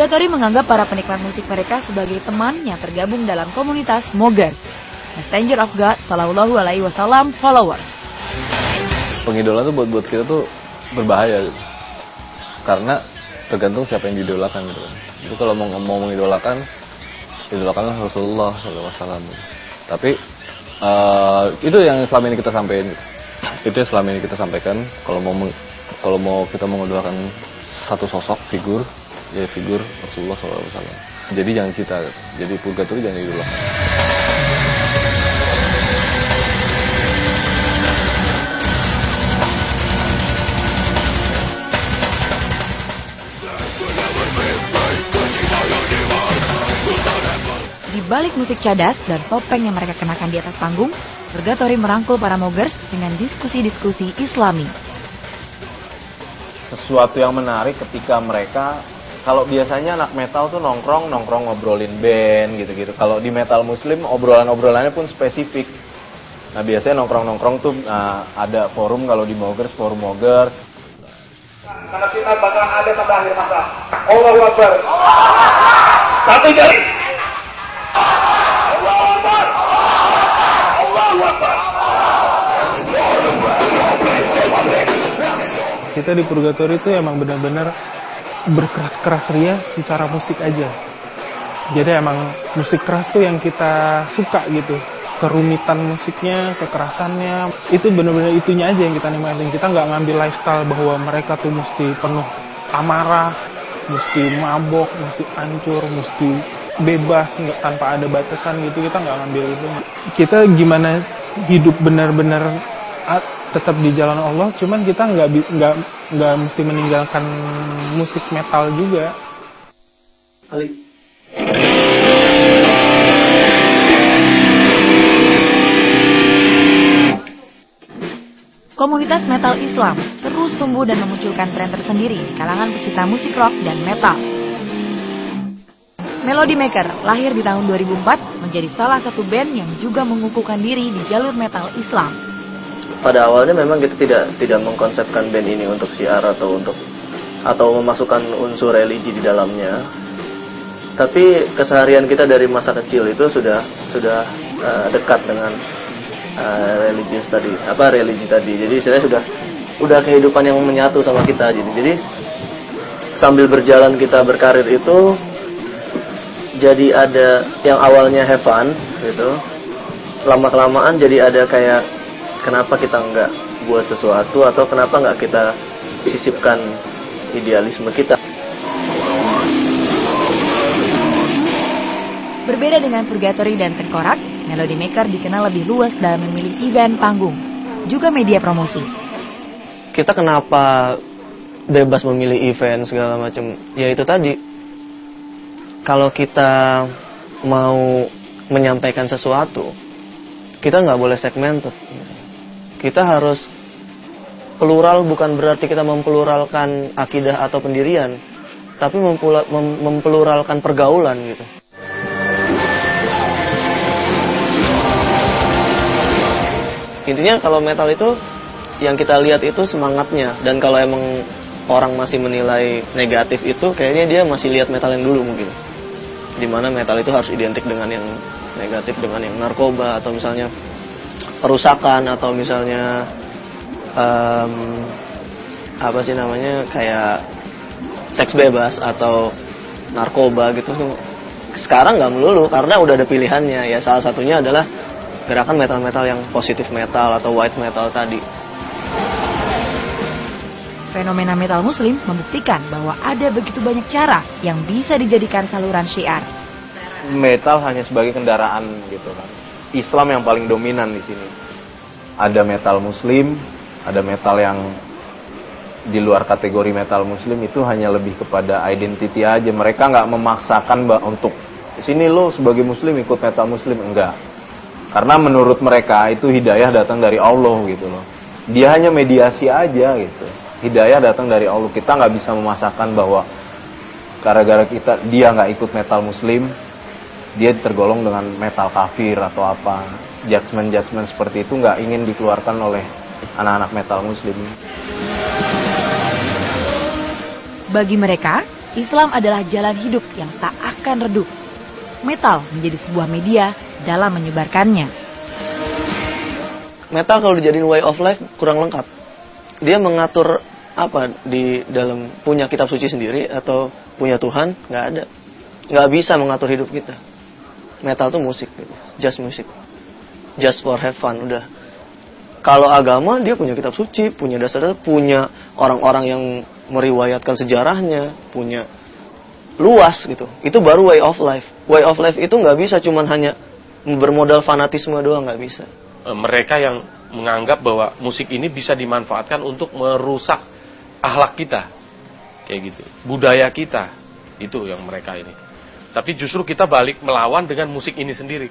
Purgatory menganggap para penikmat musik mereka sebagai teman yang tergabung dalam komunitas Moggers, Messenger of God Sallallahu Alaihi Wasallam followers. Pengidolan tuh buat kita tuh berbahaya gitu. Karena tergantung siapa yang diidolakan gitu. Itu kalau mau mengidolakan, idolakanlah Rasulullah SAW. Tapi itu yang selama ini kita sampaikan. Itu yang selama ini kita sampaikan. Kalau mau kita mengidolakan satu sosok figur, ya figur Rasulullah SAW. Jadi jangan kita, jadi Purgatory jangan idolakan. Di balik musik cadas dan topeng yang mereka kenakan di atas panggung, Purgatory merangkul para Moggers dengan diskusi-diskusi Islami. Sesuatu yang menarik ketika mereka, kalau biasanya anak metal tuh nongkrong ngobrolin band gitu-gitu. Kalau di metal muslim obrolannya pun spesifik. Nah biasanya nongkrong tuh ada forum, kalau di Moggers, forum Moggers. Karena kita bakal ada sampai akhir masa. Allahu Akbar. Satu jari. Allahu Akbar. Allahu Akbar. Kita di Purgatory itu emang benar-benar berkeras-keras ria secara musik aja. Jadi emang musik keras tuh yang kita suka gitu. Kerumitan musiknya, kekerasannya, itu benar-benar itunya aja yang kita nikmatin. Kita nggak ngambil lifestyle bahwa mereka tuh mesti penuh amarah, mesti mabok, mesti hancur, mesti bebas, nggak tanpa ada batasan gitu. Kita nggak ngambil itu. Kita gimana hidup benar-benar tetap di jalan Allah, cuman kita nggak mesti meninggalkan musik metal juga. Komunitas metal Islam terus tumbuh dan memunculkan tren tersendiri di kalangan pecinta musik rock dan metal. Melody Maker lahir di tahun 2004 menjadi salah satu band yang juga mengukuhkan diri di jalur metal Islam. Pada awalnya memang kita tidak mengkonsepkan band ini untuk syiar atau memasukkan unsur religi di dalamnya. Tapi keseharian kita dari masa kecil itu sudah dekat dengan religi tadi. Jadi saya sudah kehidupan yang menyatu sama kita. Jadi sambil berjalan kita berkarir itu jadi ada yang awalnya have fun gitu. Lama-kelamaan jadi ada kayak kenapa kita nggak buat sesuatu atau kenapa nggak kita sisipkan idealisme kita. Berbeda dengan Purgatory dan Tengkorak, Melody Maker dikenal lebih luas dalam memilih event panggung, juga media promosi. Kita kenapa bebas memilih event segala macam? Ya itu tadi, kalau kita mau menyampaikan sesuatu, kita nggak boleh segmented. Kita harus plural, bukan berarti kita mempluralkan akidah atau pendirian, tapi mempluralkan pergaulan gitu. Intinya kalau metal itu yang kita lihat itu semangatnya, dan kalau emang orang masih menilai negatif itu, kayaknya dia masih lihat metal yang dulu mungkin. Dimana metal itu harus identik dengan yang negatif, dengan yang narkoba atau misalnya perusakan atau misalnya kayak seks bebas atau narkoba gitu. Sekarang nggak melulu karena udah ada pilihannya ya. Salah satunya adalah gerakan metal-metal yang positif metal atau white metal tadi. Fenomena metal muslim membuktikan bahwa ada begitu banyak cara yang bisa dijadikan saluran syiar. Metal hanya sebagai kendaraan gitu kan. Islam yang paling dominan di sini. Ada metal muslim, ada metal yang di luar kategori metal muslim, itu hanya lebih kepada identity aja. Mereka nggak memaksakan untuk sini lo sebagai muslim ikut metal muslim, enggak. Karena menurut mereka itu hidayah datang dari Allah gitu loh. Dia hanya mediasi aja gitu. Hidayah datang dari Allah. Kita nggak bisa memaksakan bahwa gara-gara dia nggak ikut metal muslim, dia tergolong dengan metal kafir atau apa. Judgement seperti itu nggak ingin dikeluarkan oleh anak-anak metal muslim. Bagi mereka, Islam adalah jalan hidup yang tak akan redup. Metal menjadi sebuah media dalam menyebarkannya. Metal kalau dijadiin way of life kurang lengkap. Dia mengatur apa di dalam, punya kitab suci sendiri atau punya Tuhan? Nggak ada. Nggak bisa mengatur hidup kita. Metal tuh musik, gitu. Just music, just for have fun, udah. Kalau agama dia punya kitab suci, punya dasar, punya orang-orang yang meriwayatkan sejarahnya, punya luas gitu. Itu baru way of life. Way of life itu nggak bisa cuman hanya bermodal fanatisme doang, nggak bisa. Mereka yang menganggap bahwa musik ini bisa dimanfaatkan untuk merusak akhlak kita, kayak gitu, budaya kita, itu yang mereka ini. Tapi justru kita balik melawan dengan musik ini sendiri.